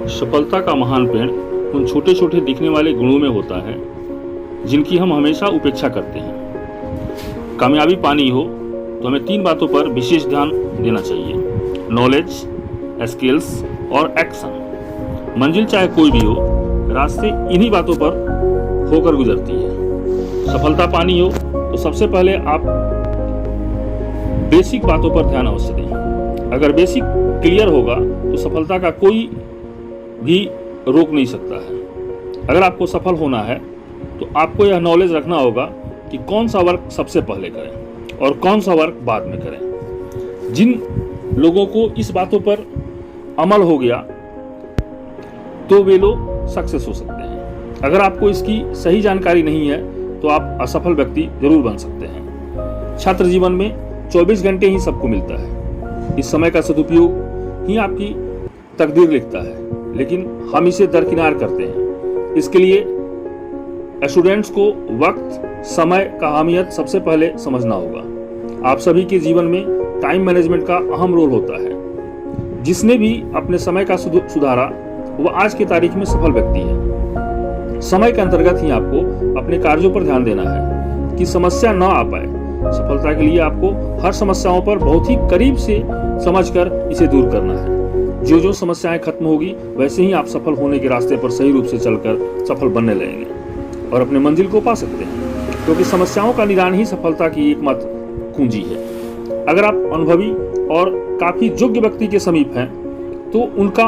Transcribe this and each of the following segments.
सफलता का महान पेड़ उन छोटे छोटे दिखने वाले गुणों में होता है जिनकी हम हमेशा उपेक्षा करते हैं। कामयाबी पानी हो तो हमें 3 बातों पर विशेष ध्यान देना चाहिए: नॉलेज, स्किल्स और एक्शन। मंजिल चाहे कोई भी हो, रास्ते इन्हीं बातों पर होकर गुजरती है। सफलता पानी हो तो सबसे पहले आप बेसिक बातों पर ध्यान अवश्य दें। अगर बेसिक क्लियर होगा तो सफलता का कोई भी रोक नहीं सकता है। अगर आपको सफल होना है तो आपको यह नॉलेज रखना होगा कि कौन सा वर्क सबसे पहले करें और कौन सा वर्क बाद में करें। जिन लोगों को इस बातों पर अमल हो गया तो वे लोग सक्सेस हो सकते हैं। अगर आपको इसकी सही जानकारी नहीं है तो आप असफल व्यक्ति जरूर बन सकते हैं। छात्र जीवन में 24 घंटे ही सबको मिलता है। इस समय का सदुपयोग ही आपकी तकदीर लिखता है, लेकिन हम इसे दरकिनार करते हैं। इसके लिए स्टूडेंट्स को वक्त, समय का अहमियत सबसे पहले समझना होगा। आप सभी के जीवन में टाइम मैनेजमेंट का अहम रोल होता है। जिसने भी अपने समय का सुधारा वह आज की तारीख में सफल व्यक्ति है। समय के अंतर्गत ही आपको अपने कार्यों पर ध्यान देना है कि समस्या न आ पाए। सफलता के लिए आपको हर समस्याओं पर बहुत ही करीब से समझकर इसे दूर करना है। जो जो समस्याएं खत्म होगी वैसे ही आप सफल होने के रास्ते पर सही रूप से चलकर सफल बनने लगेंगे और अपने मंजिल को पा सकते हैं, क्योंकि समस्याओं का निदान ही सफलता की एकमात्र कुंजी है। अगर आप अनुभवी और काफी योग्य व्यक्ति के समीप हैं तो उनका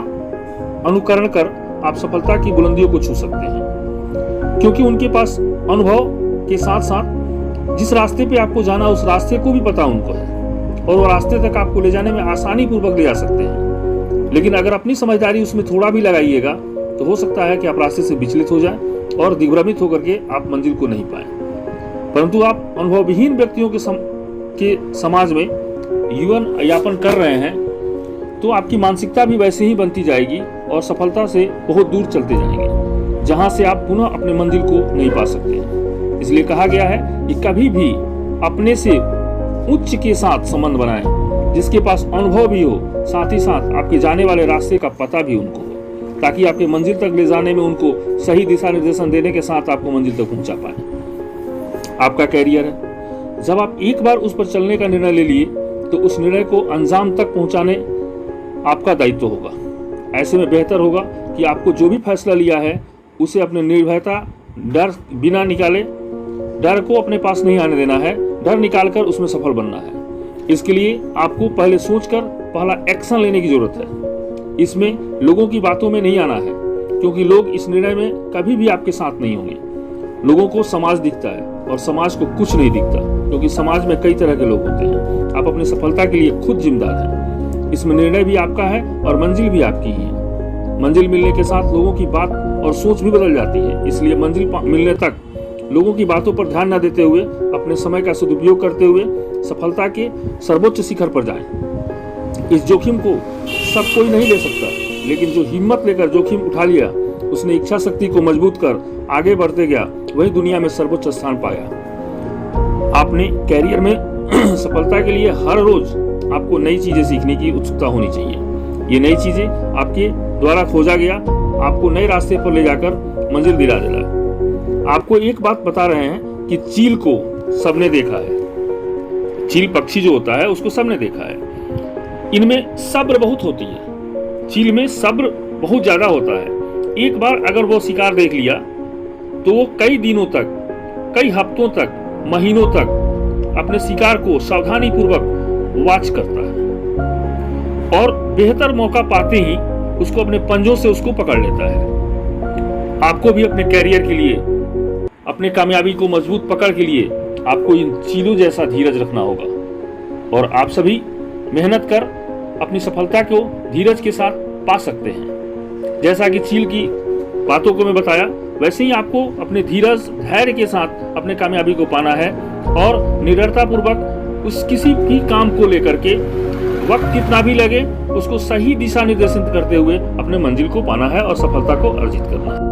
अनुकरण कर आप सफलता की बुलंदियों को छू सकते हैं, क्योंकि उनके पास अनुभव के साथ साथ जिस रास्ते पे आपको जाना उस रास्ते को भी पता उनको है और वो रास्ते तक आपको ले जाने में आसानी पूर्वक ले जा सकते हैं। लेकिन अगर अपनी समझदारी उसमें थोड़ा भी लगाइएगा तो हो सकता है कि आप रास्ते से विचलित हो जाएं और दिग्भ्रमित होकर के आप मंजिल को नहीं पाएं। परंतु आप अनुभवहीन व्यक्तियों के समाज में जीवन यापन कर रहे हैं तो आपकी मानसिकता भी वैसे ही बनती जाएगी और सफलता से बहुत दूर चलते जाएंगे, जहां से आप पुनः अपने मंजिल को नहीं पा सकते। इसलिए कहा गया है कि कभी भी अपने से उच्च के साथ संबंध बनाएं, जिसके पास अनुभव भी हो, साथ ही साथ आपके जाने वाले रास्ते का पता भी उनको हो, ताकि आपके मंजिल तक ले जाने में उनको सही दिशा निर्देशन देने के साथ आपको मंजिल तक पहुंचा पाए। आपका कैरियर है, जब आप एक बार उस पर चलने का निर्णय ले लिए तो उस निर्णय को अंजाम तक पहुंचाने आपका दायित्व होगा। ऐसे में बेहतर होगा कि आपको जो भी फैसला लिया है उसे अपने निर्भयता, डर बिना निकाले, डर को अपने पास नहीं आने देना है, डर निकालकर उसमें सफल बनना है। इसके लिए आपको पहले सोचकर पहला एक्शन लेने की जरूरत है। इसमें लोगों की बातों में नहीं आना है, क्योंकि लोग इस निर्णय में कभी भी आपके साथ नहीं होंगे। लोगों को समाज दिखता है और समाज को कुछ नहीं दिखता, क्योंकि समाज में कई तरह के लोग होते हैं। आप अपनी सफलता के लिए खुद जिम्मेदार हैं। इसमें निर्णय भी आपका है और मंजिल भी आपकी ही है। मंजिल मिलने के साथ लोगों की बात और सोच भी बदल जाती है। इसलिए मंजिल मिलने तक लोगों की बातों पर ध्यान न देते हुए अपने समय का सदुपयोग करते हुए सफलता के सर्वोच्च शिखर पर जाएं। इस जोखिम को सब कोई नहीं ले सकता, लेकिन जो हिम्मत लेकर जोखिम उठा लिया, उसने इच्छा शक्ति को मजबूत कर आगे बढ़ते गया, वही दुनिया में सर्वोच्च स्थान पाया। आपने कैरियर में सफलता के लिए हर रोज आपको नई चीजें सीखने की उत्सुकता होनी चाहिए। ये नई चीजें आपके द्वारा खोजा गया आपको नए रास्ते पर ले जाकर मंजिल दिला देगा। आपको एक बात बता रहे हैं कि चील को सबने देखा है। चील पक्षी जो होता है उसको सबने देखा है। इनमें सब्र बहुत होती है। चील में सब्र बहुत ज्यादा होता है। एक बार अगर वो शिकार देख लिया तो वो कई दिनों तक, कई हफ्तों तक, महीनों तक अपने शिकार को सावधानी पूर्वक वॉच करता है और बेहतर मौका पाते ही उसको अपने पंजों से उसको पकड़ लेता है। आपको भी अपने कैरियर के लिए, अपने कामयाबी को मजबूत पकड़ के लिए आपको इन चीलों जैसा धीरज रखना होगा और आप सभी मेहनत कर अपनी सफलता को धीरज के साथ पा सकते हैं। जैसा कि चील की बातों को मैं बताया, वैसे ही आपको अपने धीरज, धैर्य के साथ अपने कामयाबी को पाना है और निडरता पूर्वक उस किसी भी काम को लेकर के वक्त कितना भी लगे उसको सही दिशा निर्देशित करते हुए अपने मंजिल को पाना है और सफलता को अर्जित करना है।